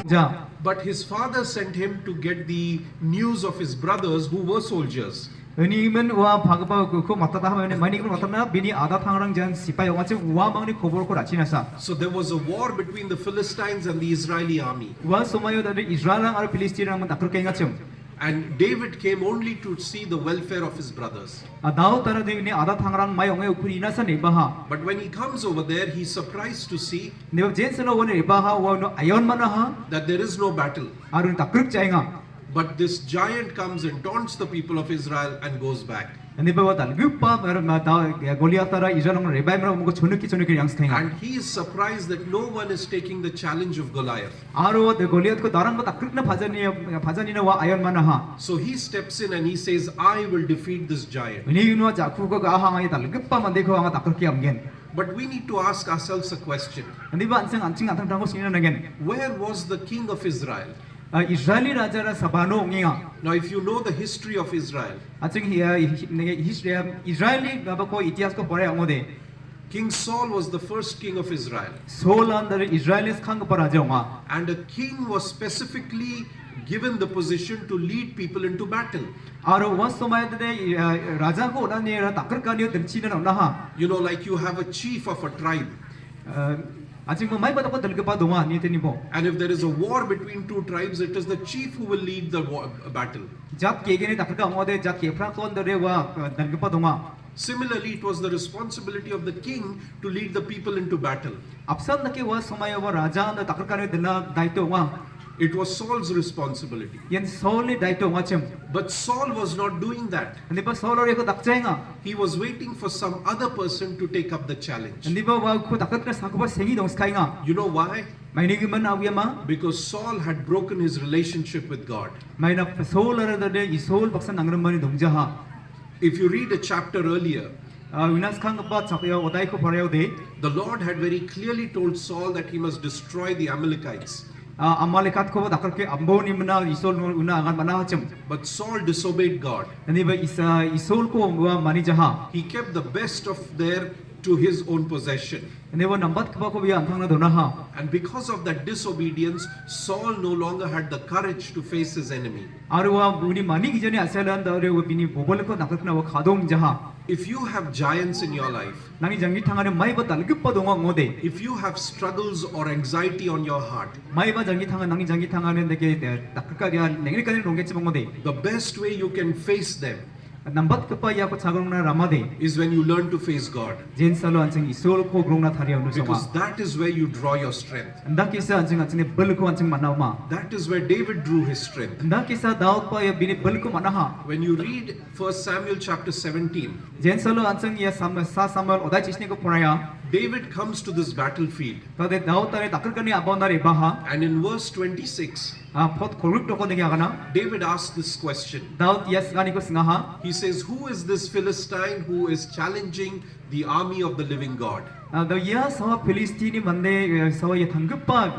자, But his father sent him to get the news of his brothers who were soldiers. Ini wa bhagaba ko matata hamane mani ko matana bini ada thangrang jan sipai wa che wa mangni khobor ko rachina sa. So there was a war between the Philistines and the Israeli army. Wa somayo da Israel ar Palestine ang takr kay ngachum. And David came only to see the welfare of his brothers. Adao tara de ni ada thangrang mai ong ukuri na sa ni baha. But when he comes over there, he's surprised to see Ne jenselo woni baha wa no ayon manaha that there is no battle. arun takr chainga. But this giant comes and taunts the people of Israel and goes back. Ne ba wa dal gupa mer ma da Goliath tara Israel ng rebai mer mo ko chonuki yang skainga. And he is surprised that no one is taking the challenge of Goliath. Aro de Goliath ko darang ba takr na bhajani na wa ayon manaha. So he steps in and he says, I will defeat this giant. Ni yuno jakku ko ga ha ngai dal gupa man dekho ang takr ki amgen. But we need to ask ourselves a question. Ni ba anseng anching atang tang ko sino nagen. Where was the king of Israel? Israeli raja ra sabano nginga. Now if you know the history of Israel, Aching Israeli ba ko itias ko pore angode. King Saul was the first king of Israel. Saul under Israelis khang ko raja nga. And a king was specifically given the position to lead people into battle. Aro was somay de raja ko na ni ra takar ka ni denchi na ha. You know, like you have a chief of a tribe. Aching mo mai ba ko dalga pa dunga ni tini mo. And if there is a war between two tribes, it is the chief who will lead the battle. Jat ke ni takar ka angode jat ke fra kon de wa dalga pa dunga. Similarly, it was the responsibility of the king to lead the people into battle. Apsan na ke wa somay wa raja na takar ka ni dala daito nga. It was Saul's responsibility. Yan Saul ni daito nga chem. But Saul was not doing that. Hindi ba Saul ore ko dakchay nga. He was waiting for some other person to take up the challenge. Hindi ba wa ko takar na sa ko ba sengi dong sky nga. You know why? May ni man awiya ma. Because Saul had broken his relationship with God. May na Saul ara de Saul baksan nangram mani dongja ha. If you read a chapter earlier, Winas khang ba chakya odai ko pareo de. the Lord had very clearly told Saul that he must destroy the Amalekites. Amalekat ko dakar ke ambo ni mana Saul una angan mana chem. But Saul disobeyed God. Hindi ba Saul ko wa mani jaha. He kept the best of their to his own possession. Hindi ba nambat ka ba ko biya anthang na dona ha. And because of that disobedience, Saul no longer had the courage to face his enemy. Arwa buni mani gijani asalan da re bini bobol ko dakar na wa khadong jaha. If you have giants in your life, Nangi jangi thangane mai ba dal gupa donga ngode. if you have struggles or anxiety on your heart, Mai ba jangi thangan nangi jangi thangane de ke dakar ka dia nengri ka ni rongge chim ngode. the best way you can face them Nambat ka pa ya ko chagong na ramade. is when you learn to face God. Jen salo anseng Saul ko grong na thari anu Because sama. that is where you draw your strength. Nda kisa anseng ne bel ko anseng manaw ma. That is where David drew his strength. Nda kisa Daud pa ya bini bel ko manaha. When you read 1 Samuel chapter 17, Jen salo anseng ya sa samuel odai chisne ko poraya. David comes to this battlefield. Tade Daud tare takar kani abon na re baha. And in verse 26, Phot koruk to ko de kana. David asked this question. Daud yes gani ko singaha. He says, who is this Philistine who is challenging the army of the living God? Da ya sawa Filistini mande sawa ya thangpa